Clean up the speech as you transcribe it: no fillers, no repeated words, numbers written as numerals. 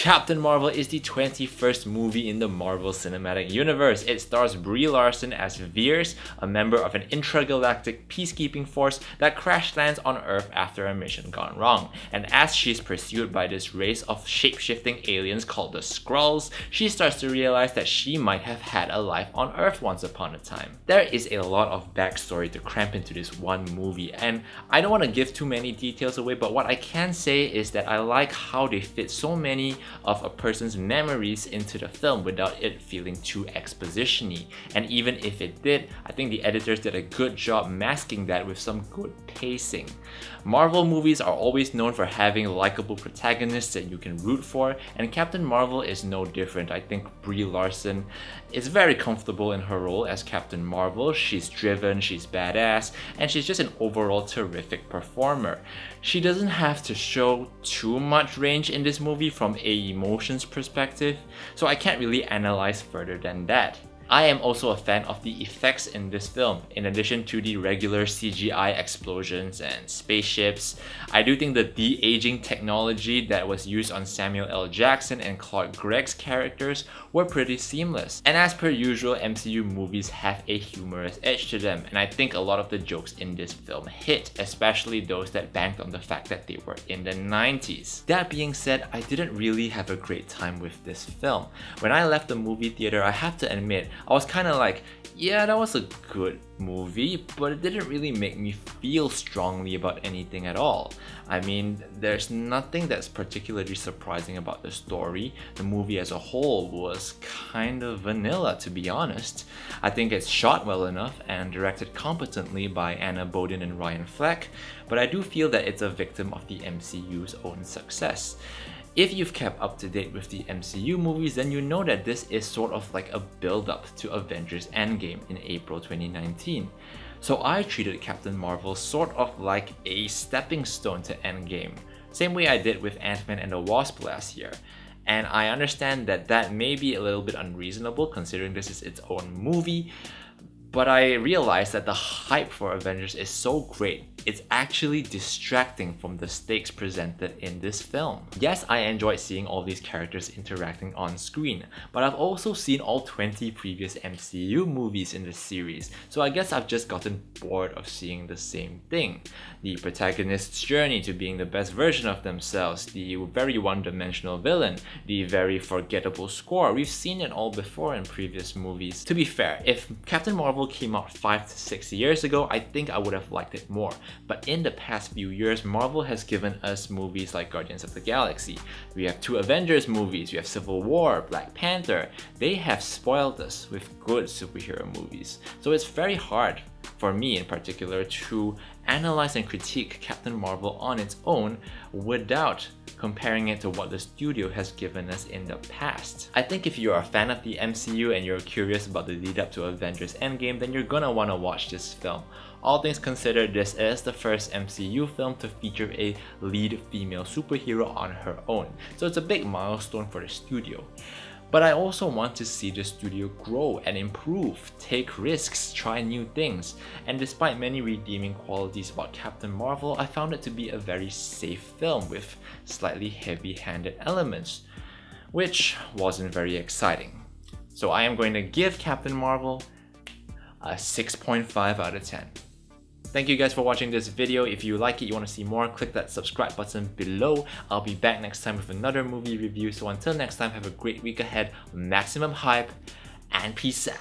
Captain Marvel is the 21st movie in the Marvel Cinematic Universe. It stars Brie Larson as Veers, a member of an intragalactic peacekeeping force that crash lands on Earth after a mission gone wrong. And as she's pursued by this race of shape-shifting aliens called the Skrulls, she starts to realize that she might have had a life on Earth once upon a time. There is a lot of backstory to cramp into this one movie, and I don't want to give too many details away, but what I can say is that I like how they fit so many of a person's memories into the film without it feeling too exposition-y. And even if it did, I think the editors did a good job masking that with some good pacing. Marvel movies are always known for having likable protagonists that you can root for, and Captain Marvel is no different. I think Brie Larson is very comfortable in her role as Captain Marvel. She's driven, she's badass, and she's just an overall terrific performer. She doesn't have to show too much range in this movie from a emotions perspective, so I can't really analyze further than that. I am also a fan of the effects in this film. In addition to the regular CGI explosions and spaceships, I do think the de-aging technology that was used on Samuel L. Jackson and Clark Gregg's characters were pretty seamless. And as per usual, MCU movies have a humorous edge to them, and I think a lot of the jokes in this film hit, especially those that banked on the fact that they were in the 90s. That being said, I didn't really have a great time with this film. When I left the movie theater, I have to admit, I was kind of like, yeah, that was a good movie, but it didn't really make me feel strongly about anything at all. I mean, there's nothing that's particularly surprising about the story. The movie as a whole was kind of vanilla, to be honest. I think it's shot well enough and directed competently by Anna Boden and Ryan Fleck, but I do feel that it's a victim of the MCU's own success. If you've kept up to date with the MCU movies, then you know that this is sort of like a build-up to Avengers Endgame in April 2019. So I treated Captain Marvel sort of like a stepping stone to Endgame, same way I did with Ant-Man and the Wasp last year. And I understand that that may be a little bit unreasonable considering this is its own movie, but I realized that the hype for Avengers is so great, it's actually distracting from the stakes presented in this film. Yes, I enjoyed seeing all these characters interacting on screen, but I've also seen all 20 previous MCU movies in the series, so I guess I've just gotten bored of seeing the same thing. The protagonist's journey to being the best version of themselves, the very one-dimensional villain, the very forgettable score, we've seen it all before in previous movies. To be fair, if Captain Marvel came out 5 to 6 years ago, I think I would have liked it more. But in the past few years, Marvel has given us movies like Guardians of the Galaxy. We have 2 Avengers movies, we have Civil War, Black Panther. They have spoiled us with good superhero movies. So it's very hard, for me in particular, to analyze and critique Captain Marvel on its own without comparing it to what the studio has given us in the past. I think if you're a fan of the MCU and you're curious about the lead up to Avengers Endgame, then you're gonna wanna watch this film. All things considered, this is the first MCU film to feature a lead female superhero on her own, so it's a big milestone for the studio. But I also want to see the studio grow and improve, take risks, try new things, and despite many redeeming qualities about Captain Marvel, I found it to be a very safe film with slightly heavy-handed elements, which wasn't very exciting. So I am going to give Captain Marvel a 6.5 out of 10. Thank you guys for watching this video. If you like it, you want to see more, click that subscribe button below. I'll be back next time with another movie review. So until next time, have a great week ahead, maximum hype, and peace out.